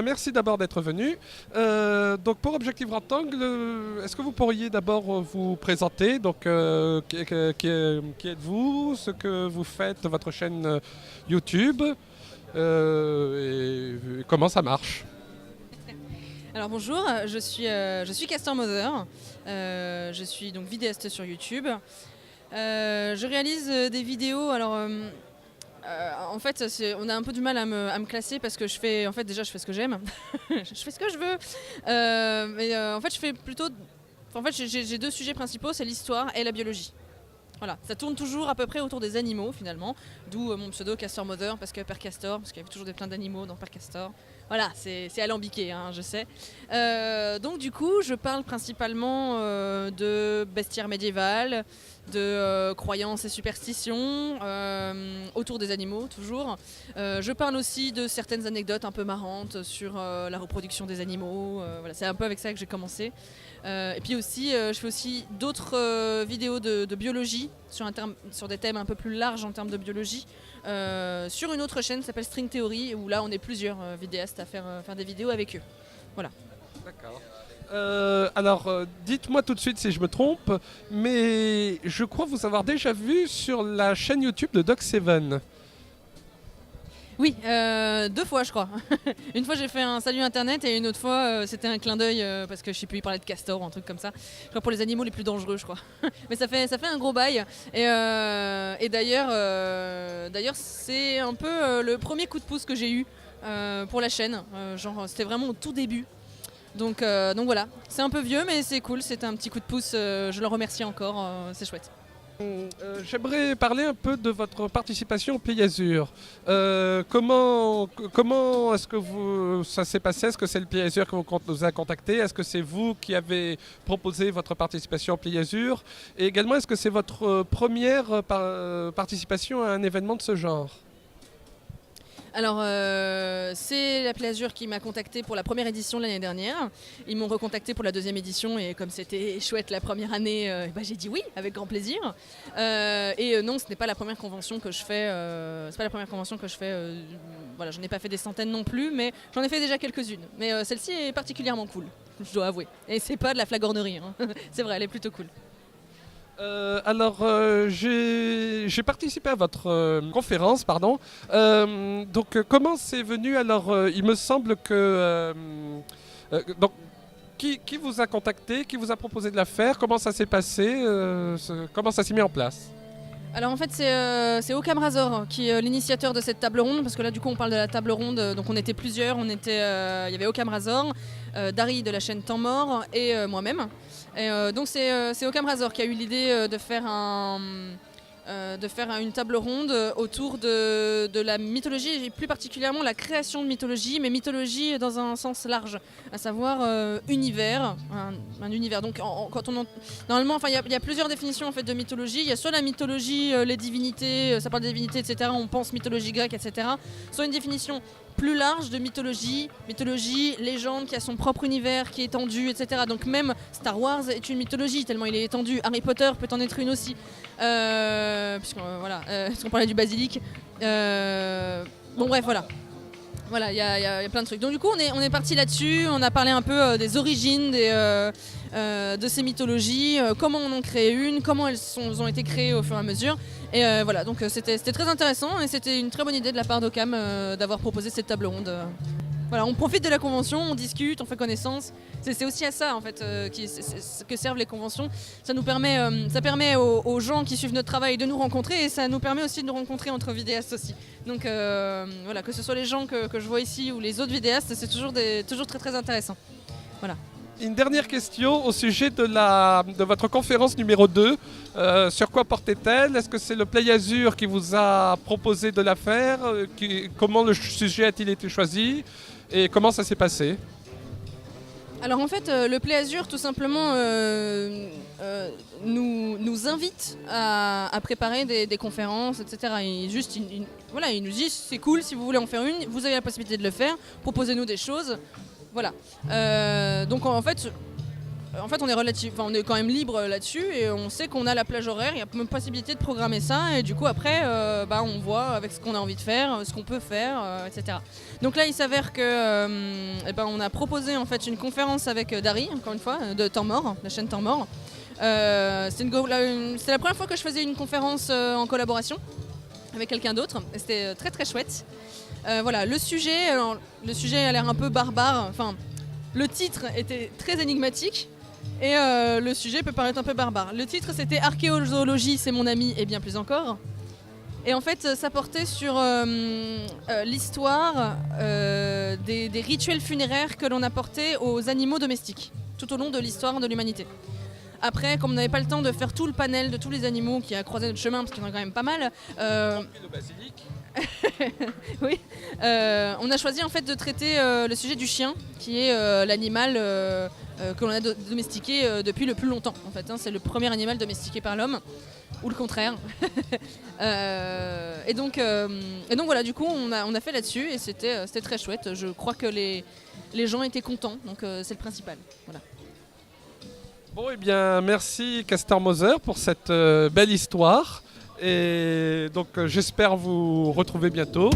merci d'abord d'être venu. Donc pour Objectif Rectangle, est-ce que vous pourriez d'abord vous présenter? Donc qui êtes-vous, ce que vous faites, votre chaîne YouTube, et comment ça marche? Alors bonjour, je suis Castor Mother, je suis donc vidéaste sur YouTube. Je réalise des vidéos. En fait, on a un peu du mal à me classer parce que déjà je fais ce que j'aime, je fais ce que je veux. En fait, je fais plutôt. En fait, j'ai deux sujets principaux, c'est l'histoire et la biologie. Voilà, ça tourne toujours à peu près autour des animaux finalement, d'où mon pseudo Castor Mother, parce que Père Castor, parce qu'il y avait toujours plein d'animaux dans Père Castor. Voilà, c'est alambiqué, hein, je sais. Donc du coup, je parle principalement de bestiaire médiéval, de croyances et superstitions, autour des animaux toujours. Je parle aussi de certaines anecdotes un peu marrantes sur la reproduction des animaux. Voilà, c'est un peu avec ça que j'ai commencé. Et puis aussi, je fais aussi d'autres vidéos de biologie sur des thèmes un peu plus larges en termes de biologie, sur une autre chaîne qui s'appelle String Theory, où là on est plusieurs vidéastes à faire des vidéos avec eux. Voilà. D'accord. Dites-moi tout de suite si je me trompe, mais je crois vous avoir déjà vu sur la chaîne YouTube de Doc7. Oui, deux fois je crois. Une fois j'ai fait un salut internet et une autre fois c'était un clin d'œil parce que je sais plus, il parlait de castor ou un truc comme ça. Je crois pour les animaux les plus dangereux, je crois. Mais ça fait un gros bail. Et d'ailleurs c'est un peu le premier coup de pouce que j'ai eu pour la chaîne. C'était vraiment au tout début. Donc voilà, c'est un peu vieux mais c'est cool, c'était un petit coup de pouce, je le remercie encore, c'est chouette. J'aimerais parler un peu de votre participation au Pays Azur. Comment est-ce que ça s'est passé? Est-ce que c'est le Pays Azur qui vous a contacté? Est-ce que c'est vous qui avez proposé votre participation au Pays Azur? Et également, est-ce que c'est votre première participation à un événement de ce genre? Alors, c'est la Plasure qui m'a contacté pour la première édition de l'année dernière. Ils m'ont recontacté pour la deuxième édition et comme c'était chouette la première année, j'ai dit oui, avec grand plaisir. Non, ce n'est pas la première convention que je fais. Voilà, je n'ai pas fait des centaines non plus, mais j'en ai fait déjà quelques-unes. Mais celle-ci est particulièrement cool, je dois avouer. Et c'est pas de la flagornerie, hein. C'est vrai, elle est plutôt cool. J'ai participé à votre conférence, pardon. Comment c'est venu? Il me semble que... donc, qui vous a contacté? Qui vous a proposé de la faire? Comment ça s'est passé? Comment ça s'est mis en place? Alors en fait c'est Occam Razor qui est l'initiateur de cette table ronde, parce que là du coup on parle de la table ronde, donc on était plusieurs, il y avait Occam Razor, Dari de la chaîne Temps Mort et moi-même. Donc c'est Occam Razor qui a eu l'idée de faire une table ronde autour de la mythologie, et plus particulièrement la création de mythologie, mais mythologie dans un sens large, à savoir univers, un univers. Donc normalement, enfin, il y a plusieurs définitions en fait de mythologie. Il y a soit la mythologie, les divinités, ça parle des divinités, etc. On pense mythologie grecque, etc. Soit une définition plus large de mythologie, légende qui a son propre univers, qui est étendu, etc. Donc même Star Wars est une mythologie tellement il est étendu. Harry Potter peut en être une aussi, puisqu'on parlait du basilic. Bon bref, voilà. Voilà, il y a plein de trucs. Donc du coup, on est parti là-dessus. On a parlé un peu des origines de ces mythologies, comment on en crée une, comment elles ont été créées au fur et à mesure. Et voilà, donc c'était très intéressant et c'était une très bonne idée de la part d'Occam d'avoir proposé cette table ronde. Voilà, on profite de la convention, on discute, on fait connaissance. C'est aussi à ça en fait que servent les conventions. Ça permet aux gens qui suivent notre travail de nous rencontrer et ça nous permet aussi de nous rencontrer entre vidéastes aussi. Donc voilà, que ce soit les gens que je vois ici ou les autres vidéastes, c'est toujours très très intéressant. Voilà. Une dernière question au sujet de votre conférence numéro 2. Sur quoi portait-elle? Est-ce que c'est le Play Azur qui vous a proposé de la faire? Comment le sujet a-t-il été choisi? Et comment ça s'est passé? Alors en fait, le Play Azur tout simplement nous invite à préparer des conférences, etc. Il nous dit c'est cool, si vous voulez en faire une, vous avez la possibilité de le faire, proposez-nous des choses. Voilà. Donc en fait, en fait, on est quand même libre là-dessus et on sait qu'on a la plage horaire, il y a même possibilité de programmer ça et du coup après, on voit avec ce qu'on a envie de faire, ce qu'on peut faire, etc. Donc là, il s'avère que on a proposé en fait une conférence avec Dari, encore une fois, de Temps Mort, la chaîne Temps Mort. C'est la première fois que je faisais une conférence en collaboration avec quelqu'un d'autre. C'était très très chouette. Voilà, le sujet a l'air un peu barbare. Enfin, le titre était très énigmatique et le sujet peut paraître un peu barbare. Le titre c'était Archéologie, c'est mon ami et bien plus encore. Et en fait, ça portait sur l'histoire des rituels funéraires que l'on apportait aux animaux domestiques tout au long de l'histoire de l'humanité. Après, comme on n'avait pas le temps de faire tout le panel de tous les animaux qui a croisé notre chemin, parce qu'il y en a quand même pas mal, Le basilic. oui, on a choisi en fait de traiter le sujet du chien, qui est l'animal que l'on a domestiqué depuis le plus longtemps. En fait, c'est le premier animal domestiqué par l'homme, ou le contraire. Et donc voilà, du coup, on a fait là-dessus et c'était très chouette. Je crois que les gens étaient contents, donc c'est le principal. Voilà. Bon, eh bien, merci Castor Moser pour cette belle histoire. Et donc, j'espère vous retrouver bientôt.